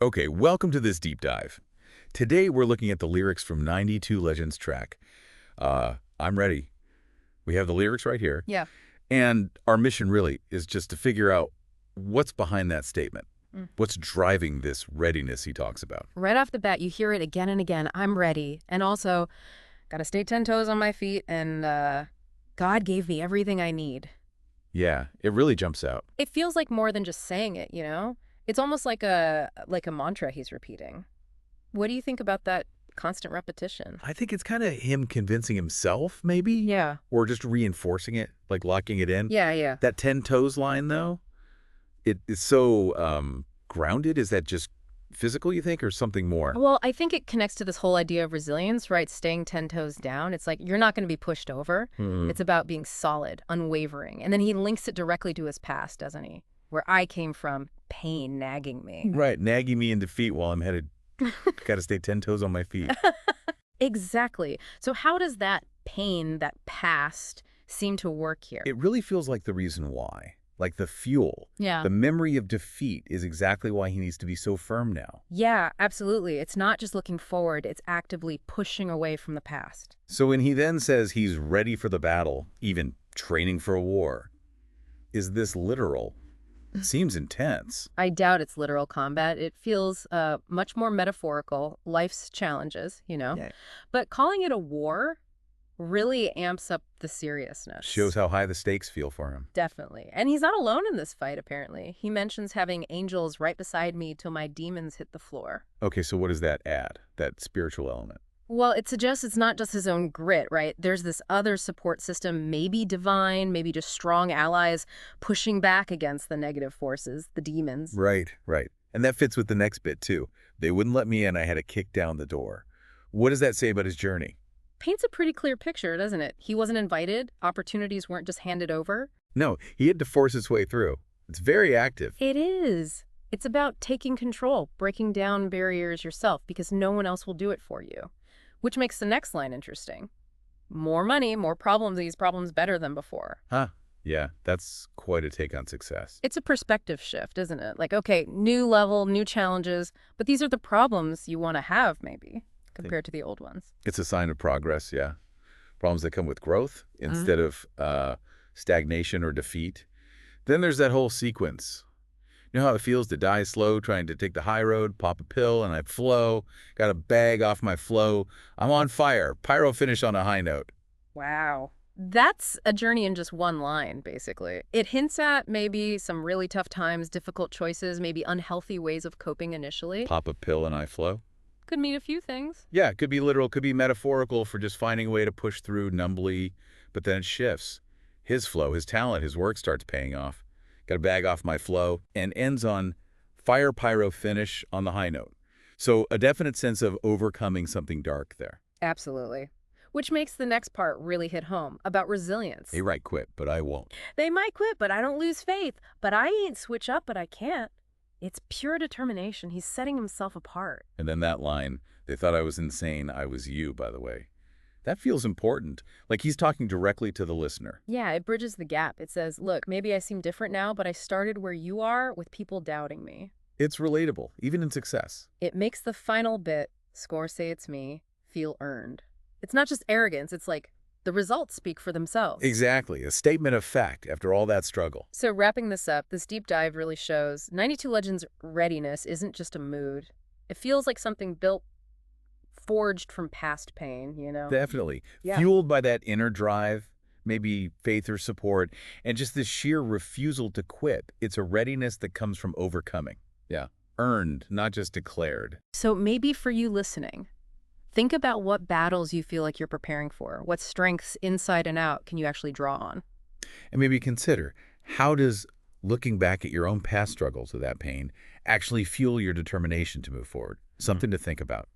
Okay, welcome to this deep dive. Today we're looking at the lyrics from 92Legend's track. I'm ready. We have the lyrics right here. Yeah. And our mission really is just to figure out what's behind that statement. What's driving this readiness he talks about? Right off the bat, you hear it again and again. I'm ready. And also, got to stay 10 toes on my feet, and God gave me everything I need. Yeah, it really jumps out. It feels like more than just saying it, you know? It's almost like a mantra he's repeating. What do you think about that constant repetition? I think it's kind of him convincing himself, maybe? Yeah. Or just reinforcing it, like locking it in. Yeah. That 10 toes line, though, it is so grounded. Is that just physical, you think, or something more? Well, I think it connects to this whole idea of resilience, right? Staying 10 toes down. It's like you're not going to be pushed over. It's about being solid, unwavering. And then he links it directly to his past, doesn't he? Where I came from, pain nagging me. Right, nagging me in defeat while I'm headed. Got to stay 10 toes on my feet. Exactly. So how does that pain, that past, seem to work here? It really feels like the reason why. Like the fuel. Yeah. The memory of defeat is exactly why he needs to be so firm now. Yeah, absolutely. It's not just looking forward, it's actively pushing away from the past. So when he then says he's ready for the battle, even training for a war, is this literal? Seems intense. I doubt it's literal combat. It feels much more metaphorical, life's challenges, you know? Yeah. But calling it a war really amps up the seriousness. Shows how high the stakes feel for him. Definitely. And he's not alone in this fight, apparently. He mentions having angels right beside me till my demons hit the floor. Okay, so what does that add, that spiritual element? Well, it suggests it's not just his own grit, right? There's this other support system, maybe divine, maybe just strong allies pushing back against the negative forces, the demons. Right. And that fits with the next bit, too. They wouldn't let me in. I had to kick down the door. What does that say about his journey? Paints a pretty clear picture, doesn't it? He wasn't invited. Opportunities weren't just handed over. No, he had to force his way through. It's very active. It is. It's about taking control, breaking down barriers yourself, because no one else will do it for you. Which makes the next line interesting. More money, more problems, these problems better than before. Huh. Yeah, that's quite a take on success. It's a perspective shift, isn't it? Like, okay, new level, new challenges, but these are the problems you want to have, maybe, compared to the old ones. It's a sign of progress, yeah. Problems that come with growth instead of stagnation or defeat. Then there's that whole sequence. You know how it feels to die slow, trying to take the high road, pop a pill, and I flow. Got a bag off my flow. I'm on fire. Pyro finish on a high note. Wow. That's a journey in just one line, basically. It hints at maybe some really tough times, difficult choices, maybe unhealthy ways of coping initially. Pop a pill and I flow. Could mean a few things. Yeah, it could be literal, could be metaphorical for just finding a way to push through numbly, but then it shifts. His flow, his talent, his work starts paying off. Got a bag off my flow, and ends on fire pyro finish on the high note. So a definite sense of overcoming something dark there. Absolutely. Which makes the next part really hit home, about resilience. They might quit, but I won't. They might quit, but I don't lose faith. But I ain't switch up, but I can't. It's pure determination. He's setting himself apart. And then that line, they thought I was insane, I was you, by the way. That feels important. Like he's talking directly to the listener. Yeah, it bridges the gap. It says, look, maybe I seem different now, but I started where you are with people doubting me. It's relatable, even in success. It makes the final bit, score say it's me, feel earned. It's not just arrogance. It's like the results speak for themselves. Exactly. A statement of fact after all that struggle. So wrapping this up, this deep dive really shows 92Legend's readiness isn't just a mood. It feels like something built, forged from past pain, you know? Definitely. Yeah. Fueled by that inner drive, maybe faith or support, and just this sheer refusal to quit. It's a readiness that comes from overcoming. Yeah. Earned, not just declared. So maybe for you listening, think about what battles you feel like you're preparing for. What strengths inside and out can you actually draw on? And maybe consider, how does looking back at your own past struggles with that pain actually fuel your determination to move forward? Something to think about.